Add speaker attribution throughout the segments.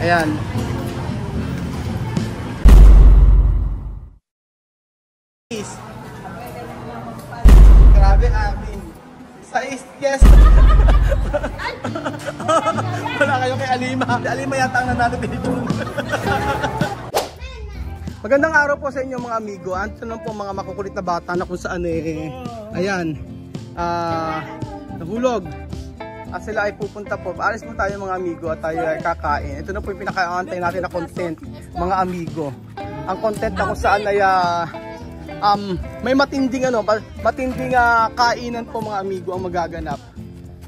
Speaker 1: Ayan. Grabe amin. Sa East, yes. Wala kayo kay Alima. Alima yata ang nanalo dito. Magandang araw po sa inyo mga amigo. Anto lang po mga makukulit na bata na kung saan ayan. Nahulog. At sila ay pupunta po. Alis po tayo mga amigo at tayo ay kakain. Ito na po yung pinakaantay natin na content mga amigo. Ang content na kung saan ay may matinding matinding kainan po mga amigo ang magaganap.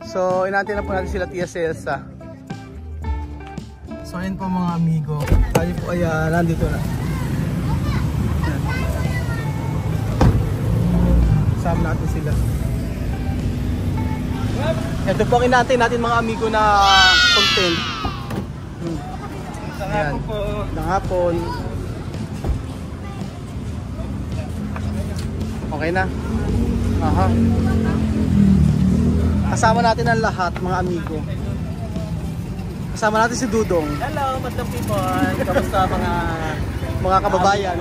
Speaker 1: So inantay na po natin sila Tia Celsa. So ayun po mga amigo. Tayo po ay nandito na. Sama natin sila. Ito po ang inantay natin mga amigo na content. Ayan. Ng hapon. Okay na. Aha. Kasama natin ang lahat mga amigo. Kasama natin si Dudong.
Speaker 2: Hello, madam people. Kamusta
Speaker 1: mga kababayan?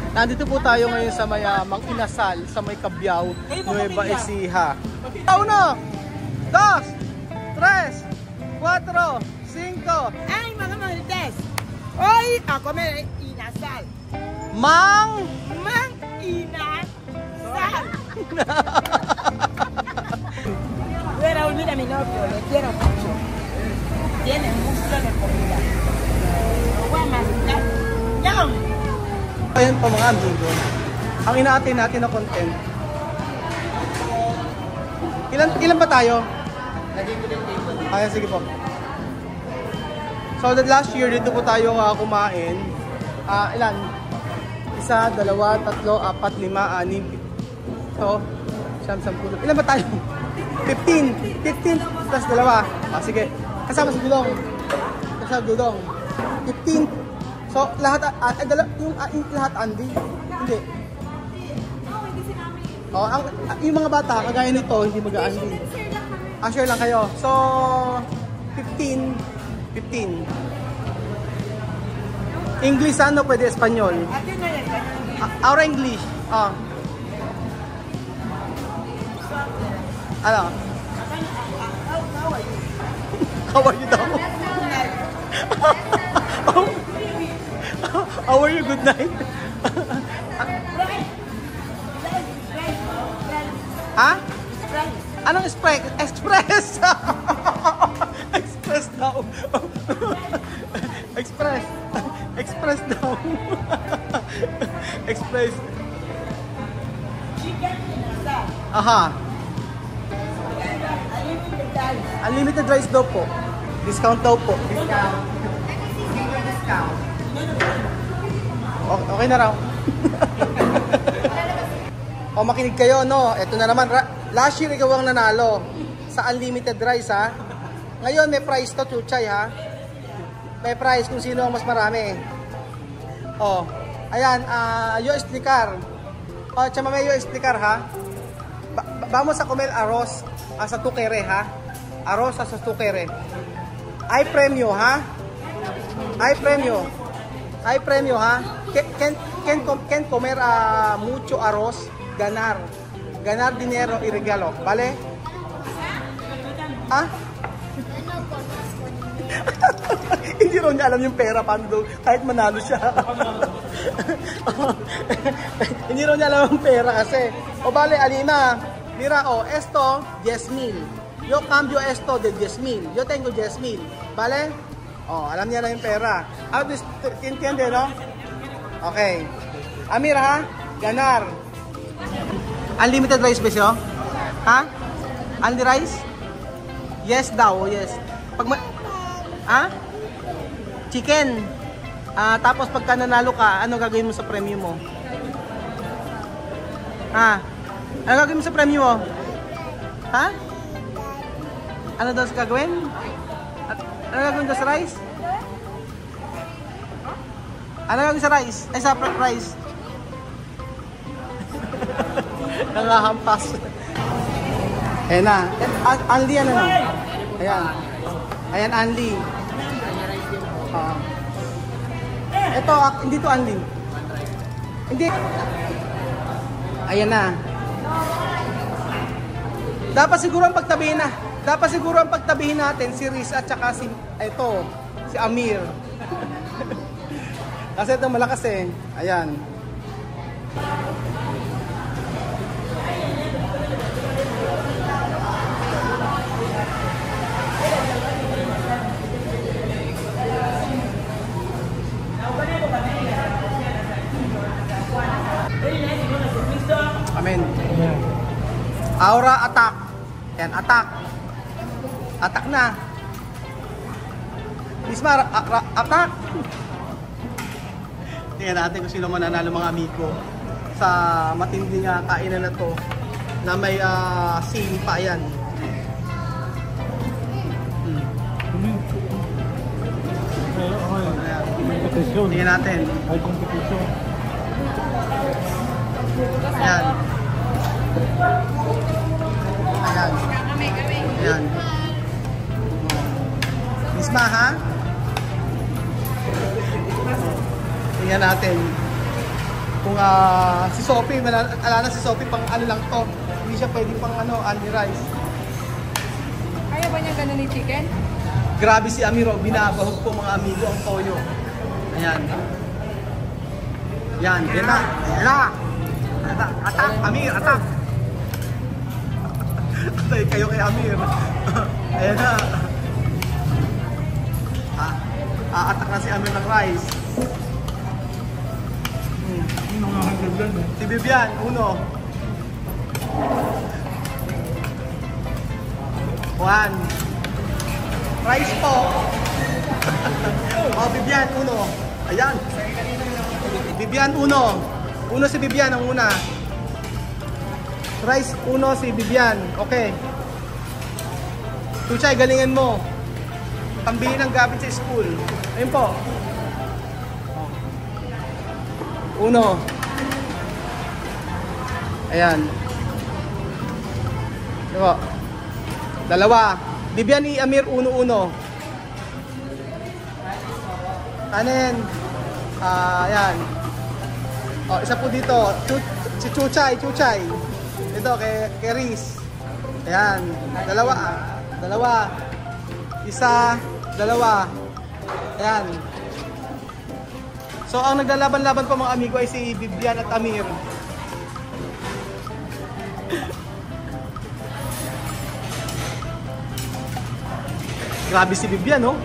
Speaker 1: Nandito po tayo ngayon sa may Mang Inasal, sa may Cabiao, Nueva Ecija. 1, 2, 3, 4, 5.
Speaker 3: Ay, mga marites! Hoy, ako may inasal.
Speaker 1: Mang
Speaker 3: Inasal. Hubiera unido a mi novio, le quiero mucho. Tiene mucho de comida. Lo voy a masticar. ¡Yum!
Speaker 1: Ayan po mga amigo. Ang inaatay natin na content. Ilan ba tayo? Ayan, sige po. So that last year dito po tayo kumain. Ilan? 1, 2, 3, 4, 5, 6. So, 10. Ilan ba tayo? 15 plus 2. Sige. Kasama si Dudong. 15. So, lahat, yung lahat Andy? Hindi. Oh, yung mga bata, kagaya nito, hindi mag-Andy. Share lang kayo. So, 15. English ano, pwede Espanyol? Our English. Ano? How are you daw? How are you? Good night. Ha? Anong express? Express daw. Express daw. Express. Aha. Unlimited rice daw po. Discount daw po. Discount. Okay na raw. O makinig kayo no. Ito na naman. Last year ikaw ang nanalo sa unlimited rice ha. Ngayon may price to Chuchay ha. May price kung sino ang mas marami. Oh, ayan, USD car. Oh, chama may USD car ha. Vamos a comer arroz sa tukere ha. Arroz sa tukere. Hay premio ha. Hay premio ha. Can comer mucho arroz, ganar dinero y regalo, ¿vale? Ha? Hindi rin niya alam yung pera paano daw, kahit manalo siya. Hindi rin niya alam yung pera kasi. O vale, Alima, mira, esto, 10,000. Yo cambio esto de 10,000. Yo tengo 10,000. Vale? Alam niya na yung pera. Entiende, no? Okay. Mira ha, ganar. Unlimited rice ba siya? Ha? Unlimited rice? Yes daw, yes. Chicken. Tapos pagka nanalo ka, ano gagawin mo sa premyo mo? Ano gagawin mo sa premyo mo? Ha? Ano daw gagawin? Ano gagawin daw sa rice? Ano gagawin sa rice? Ay sa rice. Nangahampas. Ayan na. Anli ano na? Ayan. Ayan Anli. Ito, hindi to unli. Hindi. Ayan na. Dapat siguro ang pagtabihin natin si Riz at saka si Amir. Kasi ito malakas eh. Ayan. Amen. Aura attack. Yan, attack. Attack na. Misma, attack. Tingnan natin kung sino mananalo mga amigo sa matinding kainan na to na may sale pa yan. Tingnan natin. Ayan. Ayan. Ayan. Misma ha? Tingnan natin. Kung si Sophie, alala si Sophie pang ano lang to. Hindi siya pwede pang only rice.
Speaker 3: Kaya ba niya ganun yung chicken?
Speaker 1: Grabe si Amiro, binabahog po mga amigo ang toyo. Ayan. Yan, yan na. Ayan na. Attack, Amir, attack. Atay kayo kay Amir. Ayan na. Attack na si Amir ng rice. Si Vivian, uno. 1. Rice po. Vivian, uno. Ayan. Vivian, uno. Uno si Vivian ang una. Rice, uno si Vivian. Okay. Tuchay, galingan mo. Pambili ng gamit sa school. Ayun po. Uno. Ayan. Diba? Dalawa. Vivian ni Amir, uno. Kanin. Ayan. Isa po dito. Si Chuchay. Ito, kay Riz. Ayan. Dalawa. Isa. Dalawa. Ayan. So, ang naglalaban-laban po mga amigo ay si Vivian at Amir. Grabe si Vivian, no?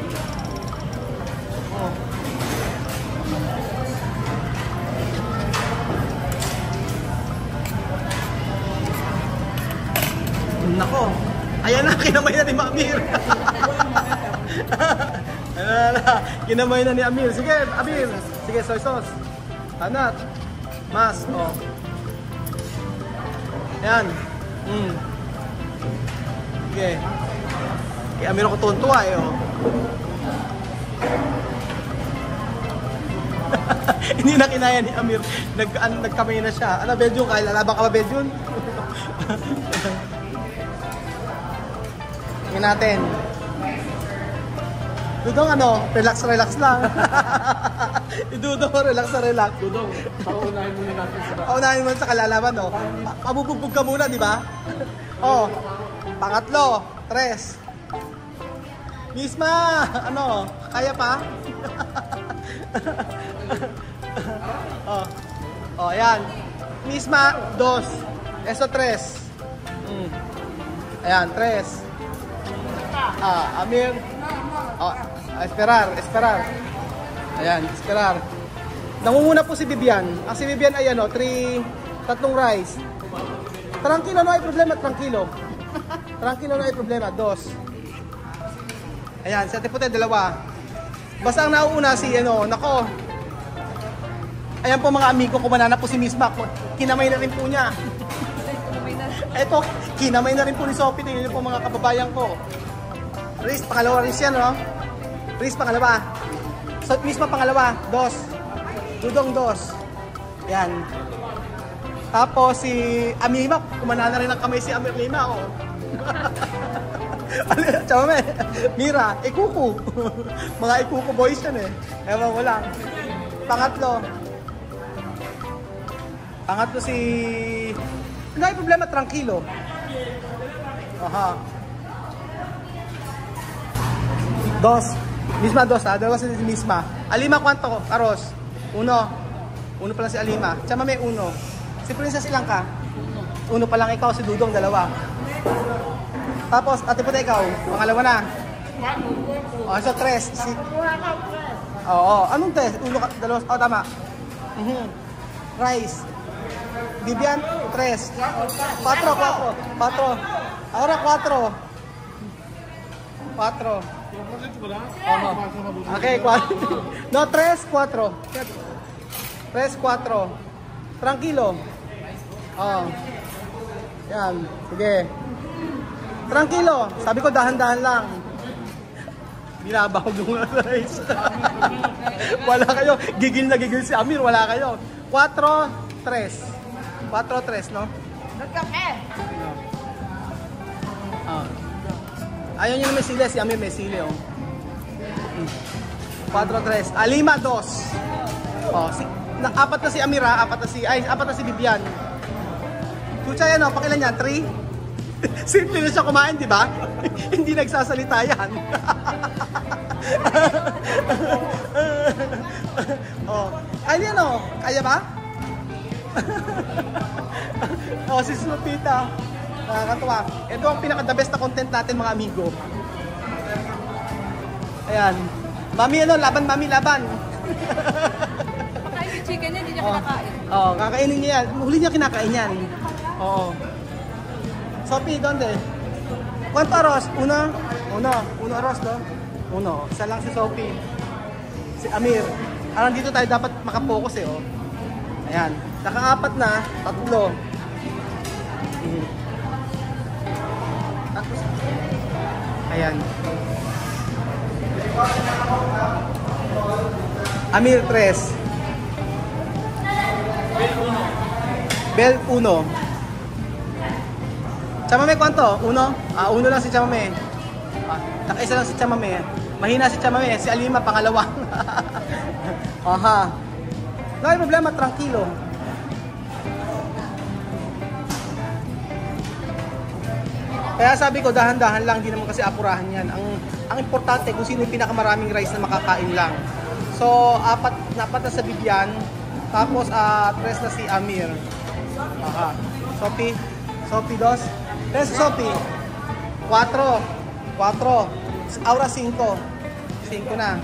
Speaker 1: Nako. Ayan na, kinamay na ni Amir. Kinamay na ni Amir. Sige, Amir. Sige, soy sauce. Tanat. Mas, Ayan. Sige. Kaya Amir ako tuntua eh, Hindi na kinaya ni Amir. Nagkamay na siya. Ano, Beljun? Kaya lalabang ka ba, Beljun? Tingnan natin. Dudong relax lang. Dudong, relax.
Speaker 2: Dudong, paunahin muna natin sa
Speaker 1: paunahin mo sa kalalaban, no? Pabubugbog ka muna, di ba? Pangatlo, 3. Misma, kaya pa? Ayan. Misma, 2. Eso, 3. Ayan, 3. Amir. Esperar. Ayan, esperar. Nangunguna po si Vivian. Ang si Vivian ay 3 rice. Tranquilo, no hay problema, tranquilo. Tranquilo, no hay problema, 2. Ayan, sa Puti, 2. Basta ang nauuna si nako. Ayan po mga amigo, kumanana po si Misma. Kinamay na rin po niya. Eto, kinamay na rin po ni Sophie. Yun po mga kababayan ko. Riz, pangalawa Riz yan, no? Riz, pangalawa. So, Misma, pangalawa. 2. Dudong, 2. Yan. Tapos, si Amima, kumanana rin ang kamay si Amima, Chamame. Mira, ikuku. Mga ikuku boys yan eh. Ewan ko lang. Pangatlo si... Ano yung problema? Tranquilo. Aha. Dos. Misma dos ha. Dalawa si Misma. Alima, kwanto? Aros. Uno. Uno pa lang si Alima. Chamame, uno. Si Princess, ilang ka? Uno pa lang ikaw. Si Dudong, dalawa. Tapos, Ate Puta, ikaw. Pangalawa na. Oh, so, tres. Oo. Anong tres? Uno ka, dalawa. Oh, tama. Rice. Vivian, tres. Cuatro. Ahora, cuatro. Okay, cuatro. No, tres, cuatro. Tres, cuatro. Tranquilo. Oh. Yan. Sige. Tranquilo. Sabi ko dahan-dahan lang. Binabahog yung rice. Wala kayo. Gigil na gigil si Amir. Wala kayo. 4-3. 4-3, no? Ayaw nyo na may sili. Si Amir may sili, oh. 4-3. Alima, 2. Oh, apat na si Amir, ha? Apat na si Vivian. Chuchay, ano? Pakilan yan? 3? Simple na siya kumain, di ba? Hindi nagsasalita yan. Oh. Ay, ano? Kaya ba? Oh, si Snupita. Nakakatuwa. Ito ang pinaka-the best na content natin, mga amigo. Ayan. Mami, ano? Laban, mami, laban.
Speaker 3: Pakain yung chicken niya, hindi niya kinakain.
Speaker 1: Oo, kakainin niya yan. Huli niya kinakain yan. Oo. Sophie, ¿dónde? ¿Cuánto arroz? Uno arroz, no? Uno. Isa lang si Sophie. Si Amir. Dito tayo dapat makapokus eh, oh. Ayan. Naka-4 na, 3. Tapos, ayan. Amir, 3. Bel 1. Chamame, kwanto? 1? 1 lang si Chamame. Nakaisa lang si Chamame. Mahina si Chamame. Si Alima, pangalawa. Aha. No hay problema, tranquilo. Kaya sabi ko, dahan-dahan lang. Hindi naman kasi apurahan yan. Ang importante, kung sino yung pinakamaraming rice na makakain lang. So, apat na sa Vivian. Tapos, 3 na si Amir. Aha. Sophie, 2. Tres, Sophie. 4. Aura, 5. 5 na.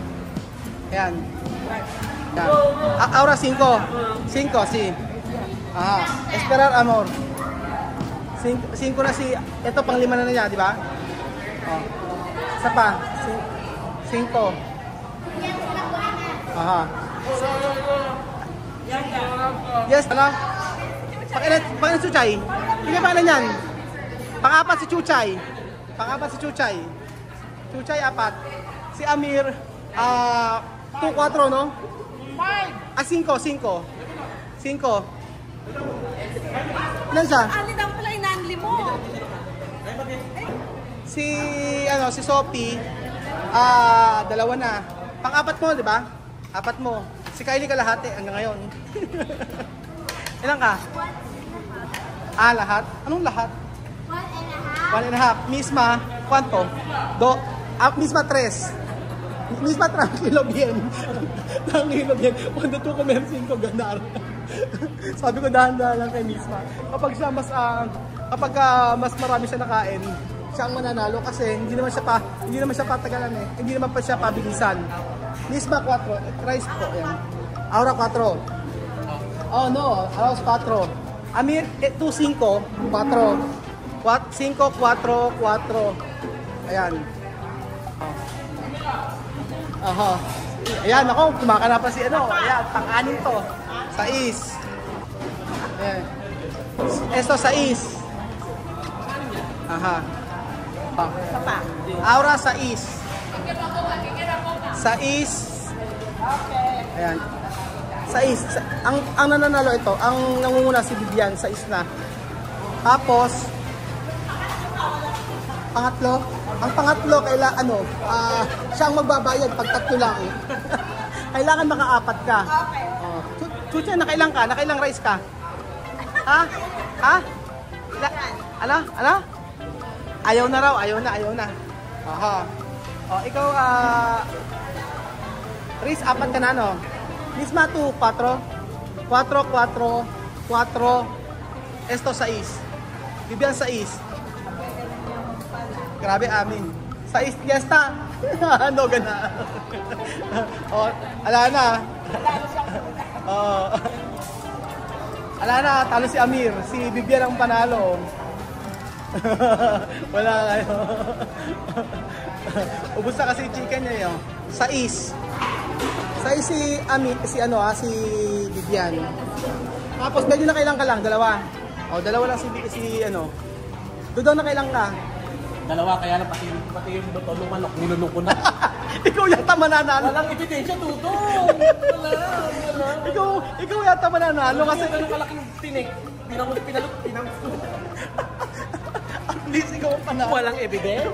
Speaker 1: Ayan. Aura, 5. 5, si. Aha. Esperar, amor. 5 na si. Ito, pang 5 na niya, di ba? Oh. Isa pa. 5. Aha. Yes, ano? Pakilan Chuchay. Hindi pa na yan. Pang-4 si Chuchay. Chuchay, 4. Si Amir, 2-4, no? 5. 5. Ilan siya?
Speaker 3: Alidang pala inanli mo.
Speaker 1: Si Sophie, 2 na. Pang-4 mo, di ba? 4 mo. Si Kylie kalahati hanggang ngayon. Ilan ka? Lahat? Anong lahat? 1.5. Misma, kwanto? Misma 3. Misma tranquilo bien. Tranquilo bien. Cuando tú comer 5 ganar. Sabi ko dahan-dahan lang kay Misma. Kapag mas marami siya nakain, siya ang mananalo kasi hindi naman siya patagalan eh. Hindi naman pa siya pabilisan. Misma 4. Rice po yan. Aura 4. Oh no, Aros 4. Amir 2-5, 4. 5, 4, 4. Ayan. Aha. Ayan, ako, kumakana pa si ano. Ayan, pang-anim to. 6. Ayan. Esto 6. Aha. Aura 6. 6. Ayan. 6. Ang nananalo ito, ang nangunguna si Vivian, 6 na. Tapos, pangatlo, Ang pangatlo, siya ang magbabayad pag tatlo lang. Kailangan makaapat ka.
Speaker 3: Okay.
Speaker 1: Oh. Chucha, nakailang ka? Nakailang rice ka? Ha? Ha? Ala? Ayaw na raw, ayaw na. Aha. Oh, ikaw, Riz, apat ka na, no? Misma 2, 4. 4. Esto 6. Bibian 6. Grabe, amin. 6 fiesta. Ano, gana. Oh, ala na. Oh. Ala na, talo si Amir. Si Bibian ang panalo. Wala kayo. Ubus na kasi chicken niya yun. 6 si si Bibian. Tapos medyo na kailang ka lang, dalawa. O, dalawa lang si Doon daw na kailang ka.
Speaker 2: Dalawa, kaya lang pati yung buto, lumanok, nilunok ko na.
Speaker 1: Ikaw yata mananalo.
Speaker 2: Walang ebidensya, Dudong. Wala.
Speaker 1: Ikaw yata mananalo kasi
Speaker 2: Ganun kalaking tinik. Pinalot.
Speaker 1: at least ikaw ang panalo.
Speaker 2: Walang ebidensya.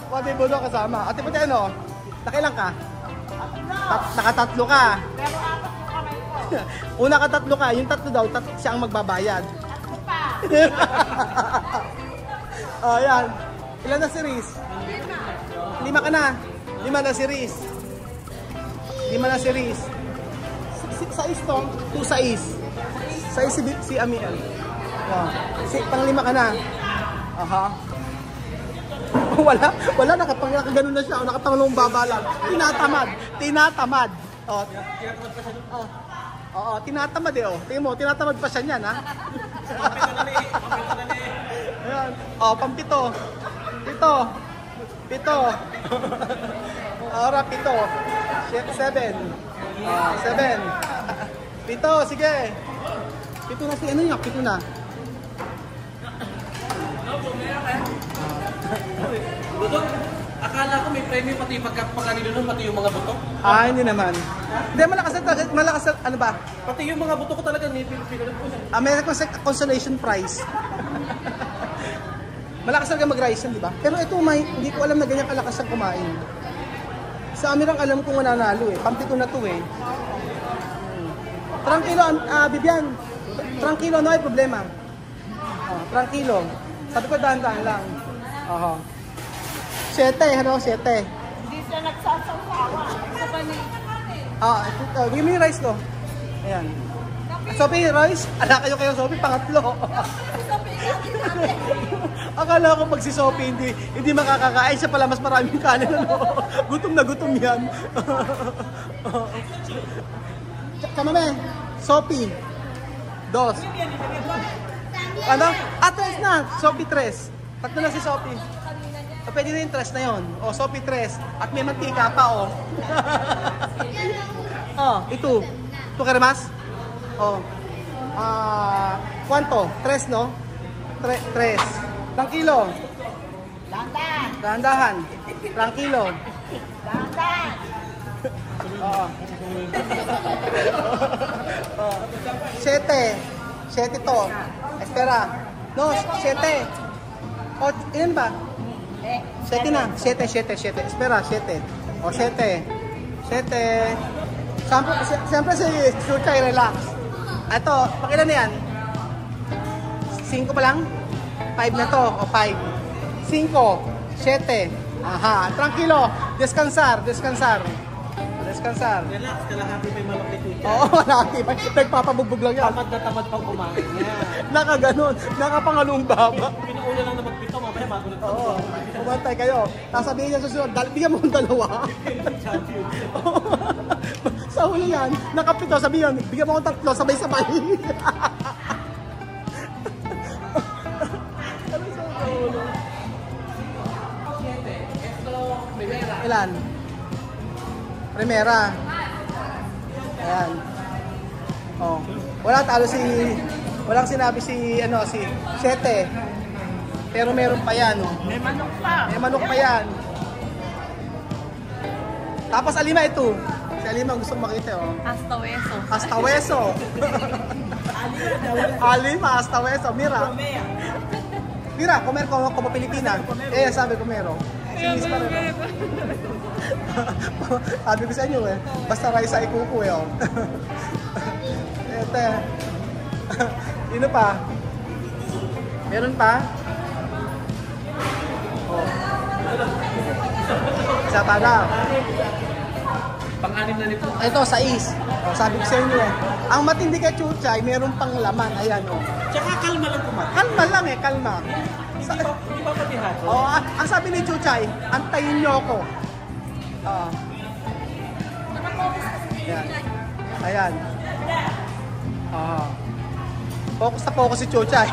Speaker 1: Pati mo daw kasama. Ate pati nakailang ka? Nakatatlo ka.
Speaker 3: Pero apat yung kamay ko.
Speaker 1: Una ka tatlo ka, yung tatlo daw, siya ang magbabayad.
Speaker 3: Tatlo pa.
Speaker 1: Oh, yan. Ilan na si Riz? 5 ka na. 5 na si Riz. 5 na si Riz. 6 to? 2 6 si Amir. Oh. Pang 5 ka na. Aha. Wala, nakaganon na siya. Nakapangalong babalag. Tinatamad. Oh. Oo, tinatamad oh. Tingnan mo, tinatamad pa siya niyan, ha? Ayan. Oh, pang-7. 7. Ora, 7. 7. 7. Sige. 7 na si niya, 7 na.
Speaker 2: Dudong, akala ko may premium pati pagkakanino nun, pati yung mga buto.
Speaker 1: Hindi naman. Hindi, malakas, ano ba?
Speaker 2: Pati yung mga buto ko talaga, pinalot ko siya.
Speaker 1: May consolation prize. Malakas talaga mag-rice yan, di ba? Pero ito, hindi ko alam na ganyan kalakas ang kumain. Sa amin ang alam kong mananalo eh. Pampito na to eh. Tranquilo, Bibian. Tranquilo, no hay problema. Tranquilo. Sabi ko dahan-dahan lang. 7, 7.
Speaker 3: Hindi siya nagsasawa. Sa kanil.
Speaker 1: Give me yung rice ko. Ayan. Sophie, rice? Ala kayo, Sophie, pangatlo. Akala ko pag si Sophie hindi makakakain siya pala, mas maraming kanin. Gutom na gutom yan. Kamame, Sophie. 2. Ano? 3 na. Sophie 3. Tatlo na si Sophie. Pwede na yung 3 na yun. Sophie 3. At may mantika pa, ito. Ito ka remas? Kwanto? 3, no? 3. Tranquilo. Dahan-dahan. Tranquilo.
Speaker 3: Dahan-dahan.
Speaker 1: 7 to. Espera. No, 7. Ilan ba? 7 na. 7. Espera, 7. 7. Siyempre si Chuchay, relax. Ito, pakilan na yan? 5 pa lang? 5 na to. 5. 5. 7. Aha. Tranquilo. Descansar.
Speaker 2: Relax, kalahati may manok ni Chucha.
Speaker 1: Oo, malaki. Nagpapabugbog lang yan.
Speaker 2: Tamad na tamad pang kumain niya.
Speaker 1: Nakaganon. Nakapangalong baba.
Speaker 2: Pinuuna lang na magpito, mamaya bago na
Speaker 1: Oo. Pumantay kayo. Sasabihin niya susunod, bigyan mo ng 2. Sa huli yan, nakapito, sabihin, bigyan mo ng 3, sabay-sabay. Ilan? Primera. Ayan. Walang sinabi si 7. Pero meron pa yan,
Speaker 3: May manok pa.
Speaker 1: May manok pa yan. Tapos Alima ito. Si Alima gusto makita, Hasta hueso. Alima, hasta hueso. Mira. Mira, comer como Pilipina. Eh, sabi comero. Sinis pa rin. Sabi ko sa inyo eh. Basta rice ay kuko eh. Oh. Ete. Sino pa? Meron pa? Oh. Isa pa na.
Speaker 2: Pang-anim na nito.
Speaker 1: Ito, sais. Oh, sabi ko sa inyo eh. Ang matindi kay chuchay, meron pang laman. Ayan oh.
Speaker 2: Tsaka kalma lang kumain.
Speaker 1: Kalma lang eh, kalma.
Speaker 2: Hindi pa patihaso.
Speaker 1: Oh, ang sabi ni Chuchay, antayin niyo ako. Ayan. Ayan. Focus na focus si Chuchay.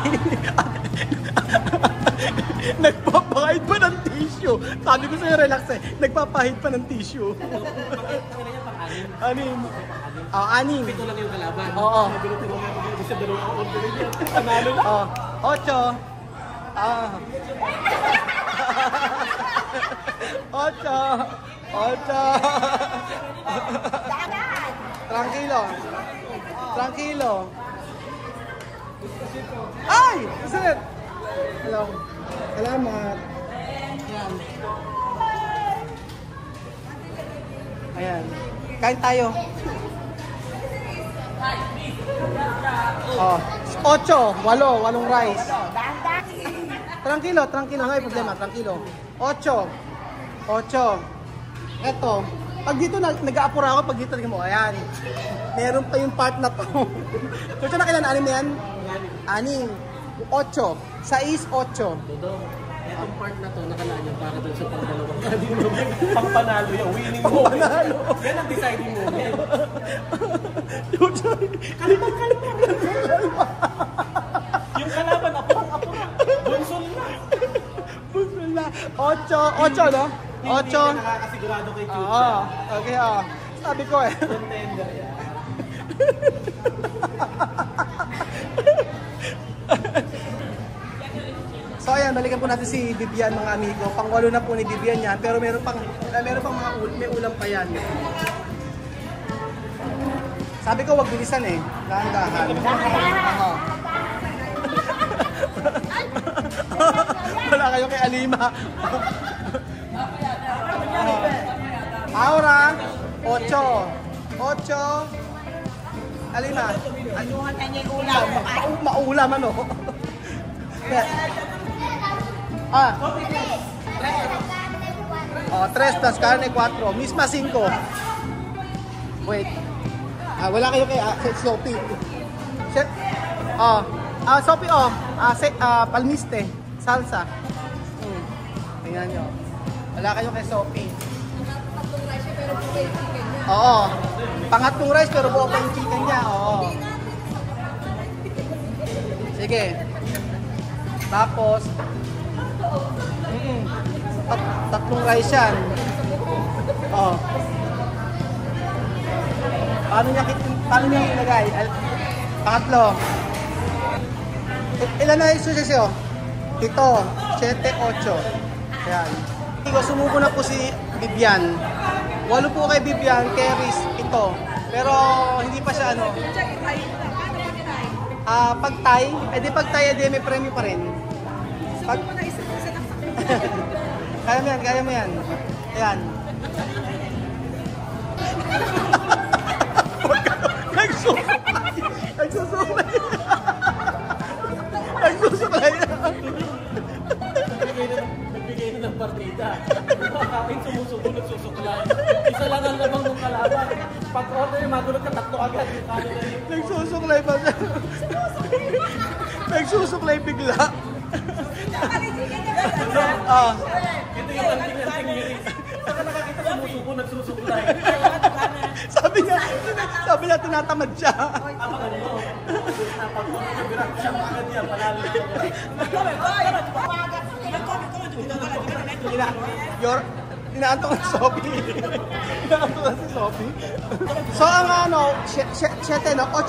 Speaker 1: Nagpapahid pa ng tissue. Sabi ko sa'yo, relax eh. Nagpapahid pa ng tissue. Anim. Anim.
Speaker 2: Ito lang yung kalaban.
Speaker 1: Oo.
Speaker 2: Binutin mo nga sa dalawang order niya. Panalo na.
Speaker 1: 8. 8. Tranquilo. Tranquilo. Ay! Sir! Hello. Salamat. Ayan. Kain tayo. Oh, 8, 8 rice. Tranquilo, tranquilo, no hay problema, tranquilo. 8. Eto, pag dito nag-aapura ako, pag dito mo, ayan. Meron pa yung part na to. So, ito na kailan, 6 na yan? 6. 8. 6, 8.
Speaker 2: Dodong, etong part na to, nakalaan niya para doon sa pangdalawang pampanalo yung winning moment.
Speaker 1: Pampanalo.
Speaker 2: Yan ang deciding moment. Yung kalaban, apurang-apurang. Bunsol na.
Speaker 1: Bunsol na. 8, no? 8.
Speaker 2: Hindi ka nakakasigurado kay Chucha.
Speaker 1: Oo, okay, sabi ko eh.
Speaker 2: Contender yan.
Speaker 1: So ayan, balikan po natin si Vivian mga amigo. Pang-8 na po ni Vivian yan, pero meron pang mga may ulam pa yan. Sabi ko wag bilisan eh. Dahan-dahan. Wala kayo kay Alima. Aura 8. Alima.
Speaker 3: Ayuhan na niya yung ulam.
Speaker 1: Maulam ano. 3 plus carne 4. Misma 5. Wait. Wala kayo kay Sophie. Sophie palmiste. Salsa. Tingnan nyo. Wala kayo kay Sophie. Oo. Pangatlong rice pero buo pa yung chicken niya. Oo. Sige. Tapos tatlong rice yan. Oo. Paano niya ilagay? Pangatlo. Ilan na yung susi siyo? 7, 7, 8. Ayan. Sumuko na po si Vivian. 8 po kay Vivian, kay Riz, ito. Pero hindi pa siya ano. Pag-tie, edi may premyo pa rin. Kaya mo yan. Ayan. Nagsusuklay.
Speaker 2: Nagbigay na ng partida. Kapin sumusuko, nagsusuklay. Isa lang ang lamang ng kalaban. Pag-order yung magulog ka, 3 agad.
Speaker 1: Nagsusuklay pa siya. Nagsusuklay bigla.
Speaker 2: Ito yung anting-anting ni Riz. Saka nakakita sumusuko, nagsusuklay.
Speaker 1: Sabi niya tinatamad siya.
Speaker 2: Apakan mo. Pag-order siya agad niya, panalo na agad. Inaantok na si Sophie. Inaantok na si Sophie. So ang 7 no? 8,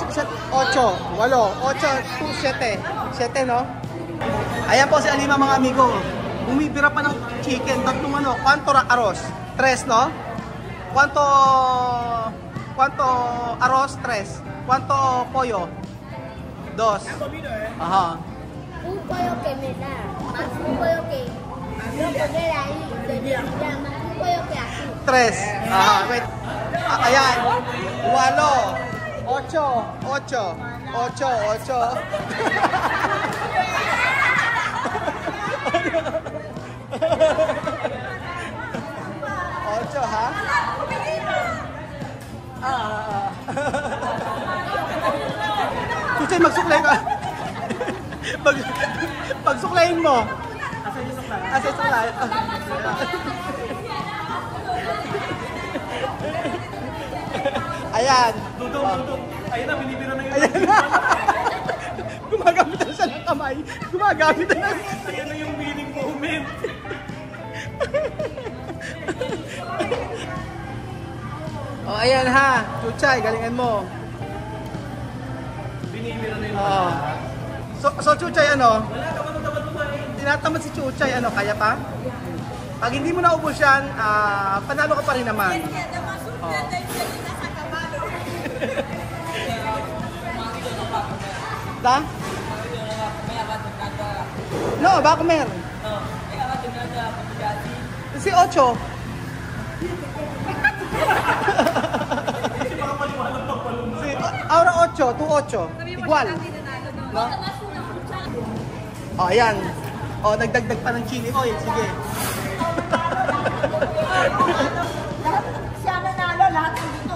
Speaker 2: 8, 2, 7. 7 no? Ayan po si Alima mga amigo. Bumibira pa ng chicken. Tatlong Quanto arroz? 3 no? Quanto arroz? 3. Quanto pollo? 2. Aha.
Speaker 4: Un pollo que me da. Más jugo yo que. Yo poner ahí. Se me olvida, más jugo yo que aquí.
Speaker 1: 3. Wait. Ayan. 8. 8. 8, ha? Chuchay, magsuklay ka. Pagsuklayin mo. Asa yung suklay? Ayan.
Speaker 2: Dudong. Ayun na, binibira na yun.
Speaker 1: Ayan na. Gumagamit na siya ng kamay. Gumagamit na.
Speaker 2: Ayan na yung winning moment.
Speaker 1: Oh, ayan ha. Chuchay, galingan mo.
Speaker 2: Binibira na yun.
Speaker 1: Oh. So Chuchay, ano? Tinatamad si Chuchay, ano? Kaya pa? Pag hindi mo naubos yan, panalo ka pa rin naman. Oh. Da? No, ba comer? Si Ocho. Si Aura 8, tu 8. Igual. No? Oh, ayan. Oh, nagdagdag pa ng chili oil. Sige.
Speaker 3: Siya nanalo lahat ng dito.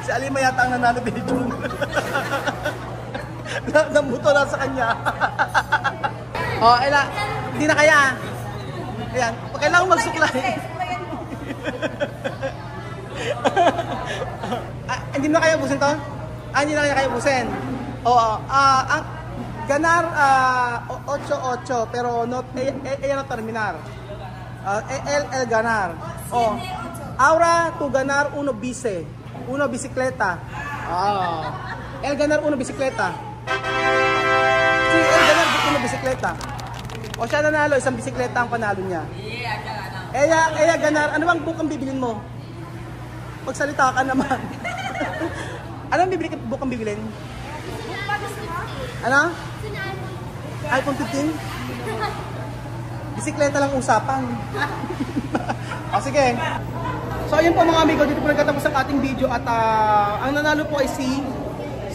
Speaker 1: Si Alima yata ang nanalo video. Namuto na sa kanya. Oh, hindi na kaya. Ayan, kailangan magsuklay. Hindi na kaya ubusin to? Hindi na kaya ubusin. Oo, ang ganar 8-8 pero not ella no terminar. El ganar. Oh. Aura tu ganar 1 bici. 1 bicicleta. El ganar 1 bicicleta. Si El ganar 1 bicicleta. O siya nanalo, isang bisikleta ang panalo niya. Ella ganar, ano bang bukang bibilin mo? Pagsalita ka naman. Anong bukang bibilin? Ano? iPhone 15? Bisikleta lang usapan. O sige. So ayun po mga amigo, dito po nagtatapos ang ating video at ang nanalo po ay si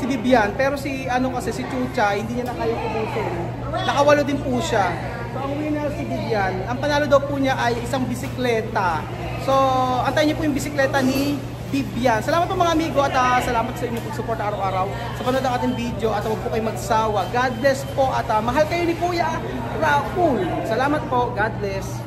Speaker 1: Vivian. Pero si Chuchay, hindi niya na kaya ubusin. Nakawalo din po siya. So ang winner si Vivian, ang panalo daw po niya ay isang bisikleta. So antayin niyo po yung bisikleta ni Vivian. Salamat po mga amigo at salamat sa inyong pag-support araw-araw sa panood ng ating video at huwag po kayong magsawa. God bless po at mahal kayo ni Kuya Raul. Salamat po. God bless.